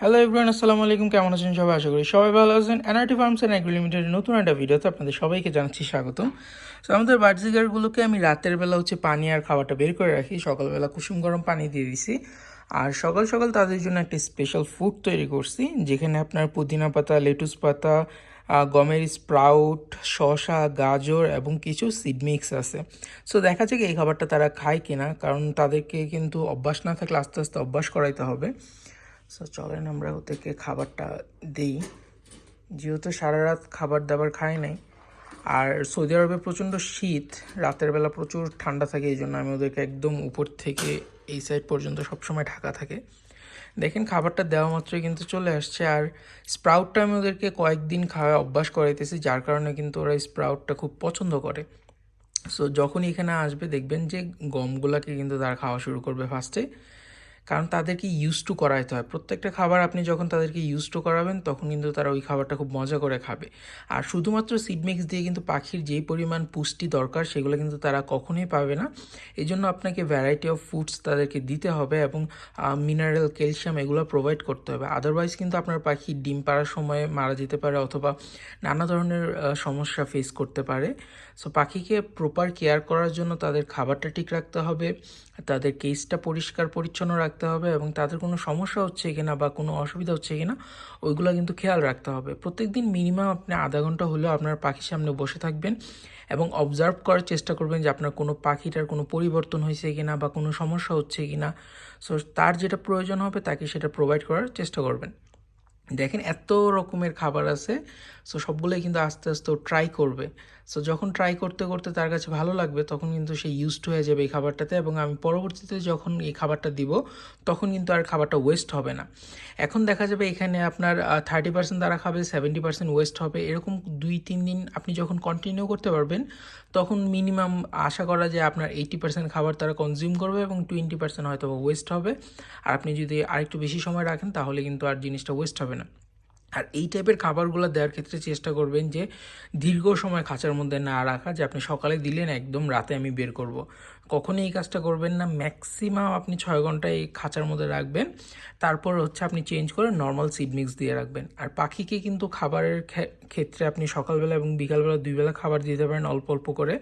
Hello everyone, আসসালামু আলাইকুম। কেমন আছেন সবাই? আশা করি সবাই ভালো আছেন। এনআরটি ফার্মস অ্যান্ড এগ্রো লিমিটেডের নতুন একটা ভিডিওতে আপনাদের সবাইকে জানাচ্ছি স্বাগতম। সো আমাদের বার্ডজিগারগুলোকে আমি রাতের বেলা পানি আর খাবারটা বের করে রাখি। সকালবেলা কুসুম গরম পানি দিয়ে দিছি। আর সকাল সকাল তাদের জন্য একটা স্পেশাল ফুড তৈরি করছি, যেখানে আপনার পুদিনা পাতা, লেটুস পাতা, গমের স্প্রাউট, শসা, গাজর এবং কিছু সিড মিক্স আছে। সো দেখা যাক এই খাবারটা তারা খায় কিনা, কারণ তাদেরকে কিন্তু অভ্যাস না থাকলে আস্তে আস্তে অভ্যাস করাইতে হবে। সো চলেন আমরা ওদেরকে খাবারটা দিই, যেহেতু সারা রাত খাবার দাবার খাই নাই। আর সৌদি আরবে প্রচণ্ড শীত, রাতের বেলা প্রচুর ঠান্ডা থাকে, এই জন্য আমি ওদেরকে একদম উপর থেকে এই সাইড পর্যন্ত সবসময় ঢাকা থাকে। দেখেন খাবারটা দেওয়া মাত্রই কিন্তু চলে আসছে। আর স্প্রাউটটা আমি ওদেরকে কয়েকদিন খাওয়া অভ্যাস করাইতেছি, যার কারণে কিন্তু ওরা স্প্রাউটটা খুব পছন্দ করে। সো যখন এখানে আসবে দেখবেন যে গমগুলাকে কিন্তু তারা খাওয়া শুরু করবে ফার্স্টে, কারণ তাদেরকে ইউজ টু করাইতে হয়। প্রত্যেকটা খাবার আপনি যখন তাদেরকে ইউজ টু করাবেন তখন কিন্তু তারা ওই খাবারটা খুব মজা করে খাবে। আর শুধুমাত্র সিড মিক্স দিয়ে কিন্তু পাখির যেই পরিমাণ পুষ্টি দরকার সেগুলো কিন্তু তারা কখনোই পাবে না। এই জন্য আপনাকে ভ্যারাইটি অফ ফুডস তাদেরকে দিতে হবে এবং মিনারেল, ক্যালসিয়াম এগুলো প্রোভাইড করতে হবে। আদারওয়াইজ কিন্তু আপনার পাখি ডিম পাড়ার সময় মারা যেতে পারে অথবা নানা ধরনের সমস্যা ফেস করতে পারে। সো পাখিকে প্রপার কেয়ার করার জন্য তাদের খাবারটা ঠিক রাখতে হবে, তাদের কেসটা পরিষ্কার পরিচ্ছন্ন রাখতে হবে এবং তাদের কোনো সমস্যা হচ্ছে কিনা বা কোনো অসুবিধা হচ্ছে কিনা ওইগুলো কিন্তু খেয়াল রাখতে হবে। প্রত্যেকদিন মিনিমাম আপনি আধা ঘন্টা হলেও আপনার পাখির সামনে বসে থাকবেন এবং অবজার্ভ করার চেষ্টা করবেন যে আপনার কোনো পাখিটার কোনো পরিবর্তন হয়েছে কিনা বা কোনো সমস্যা হচ্ছে কিনা। সো তার যেটা প্রয়োজন হবে তাকে সেটা প্রোভাইড করার চেষ্টা করবেন। দেখেন এত রকমের খাবার আছে, সো সবগুলোই কিন্তু আস্তে আস্তে ট্রাই করবে। সো যখন ট্রাই করতে করতে তার কাছে ভালো লাগবে তখন কিন্তু সে ইউজড হয়ে যাবে এই খাবারটাতে, এবং আমি পরবর্তীতে যখন এই খাবারটা দিব তখন কিন্তু আর খাবারটা ওয়েস্ট হবে না। এখন দেখা যাবে এখানে আপনার 30% তারা খাবে, 70% ওয়েস্ট হবে। এরকম 2-3 দিন আপনি যখন কন্টিনিউ করতে পারবেন তখন মিনিমাম আশা করা যায় আপনার 80% খাবার তারা কনজিউম করবে এবং 20% হয়তো ওয়েস্ট হবে। আর আপনি যদি আরেকটু বেশি সময় রাখেন তাহলে কিন্তু আর জিনিসটা ওয়েস্ট হবে না। আর এই টাইপের খাবারগুলো দেওয়ার ক্ষেত্রে চেষ্টা করবেন যে দীর্ঘ সময় খাঁচার মধ্যে না রাখা, যে আপনি সকালে দিলেন একদম রাতে আমি বের করব। কখনই এই কাজটা করবেন না। ম্যাক্সিমাম আপনি 6 ঘন্টা এই খাঁচার মধ্যে রাখবেন, তারপর আপনি চেঞ্জ করে নর্মাল সিড মিক্স দিয়ে রাখবেন। আর পাখিকে কিন্তু খাবারের ক্ষেত্রে আপনি সকালবেলা এবং বিকালবেলা 2 বেলা খাবার দিতে পারেন অল্প অল্প করে,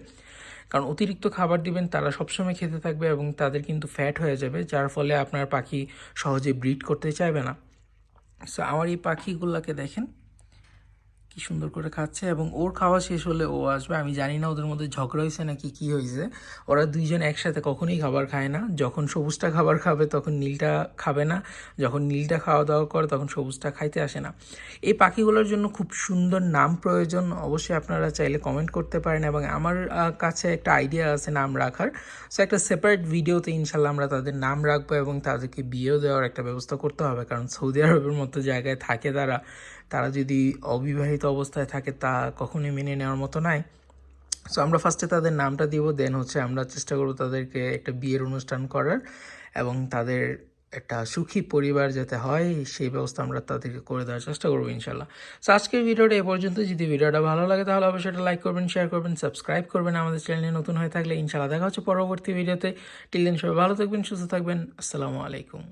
কারণ অতিরিক্ত খাবার দিবেন তারা সবসময় খেতে থাকবে এবং তাদের কিন্তু ফ্যাট হয়ে যাবে, যার ফলে আপনার পাখি সহজে ব্রিড করতে চাইবে না। সো আমার এই পাখিগুলোকে দেখেন কি সুন্দর করে খাচ্ছে, এবং ওর খাওয়া শেষ হলে ও আসবে। আমি জানি না ওদের মধ্যে ঝগড়া হয়েছে নাকি কি হয়েছে, ওরা দুইজন একসাথে কখনোই খাবার খায় না। যখন সবুজটা খাবার খাবে তখন নীলটা খাবে না, যখন নীলটা খাওয়া দাওয়া করে তখন সবুজটা খাইতে আসে না। এই পাখিগুলোর জন্য খুব সুন্দর নাম প্রয়োজন, অবশ্যই আপনারা চাইলে কমেন্ট করতে পারেন এবং আমার কাছে একটা আইডিয়া আছে নাম রাখার। সো একটা সেপারেট ভিডিওতে ইনশাল্লাহ আমরা তাদের নাম রাখবো এবং তাদেরকে বিয়েও দেওয়ার একটা ব্যবস্থা করতে হবে, কারণ সৌদি আরবের মতো জায়গায় থাকে তারা, তারা যদি অবিবাহিত অবস্থায় থাকে তা কখনোই মেনে নেওয়ার মতো নয়। সো আমরা ফার্স্টে তাদের নামটা দিব, দেন আমরা চেষ্টা করব তাদেরকে একটা বিয়ের অনুষ্ঠান করার এবং তাদের একটা সুখী পরিবার যাতে হয় সেই ব্যবস্থা আমরা তাদেরকে করে দেওয়ার চেষ্টা করবো ইনশাল্লাহ। সো আজকের ভিডিওটা এ পর্যন্ত। যদি ভিডিওটা ভালো লাগে তাহলে অবশ্যই এটা লাইক করবেন, শেয়ার করবেন, সাবস্ক্রাইব করবেন আমাদের চ্যানেলে নতুন হয়ে থাকলে। ইনশাল্লাহ দেখা হচ্ছে পরবর্তী ভিডিওতে। টিল দেন সবাই ভালো থাকবেন, সুস্থ থাকবেন। আসসালামু আলাইকুম।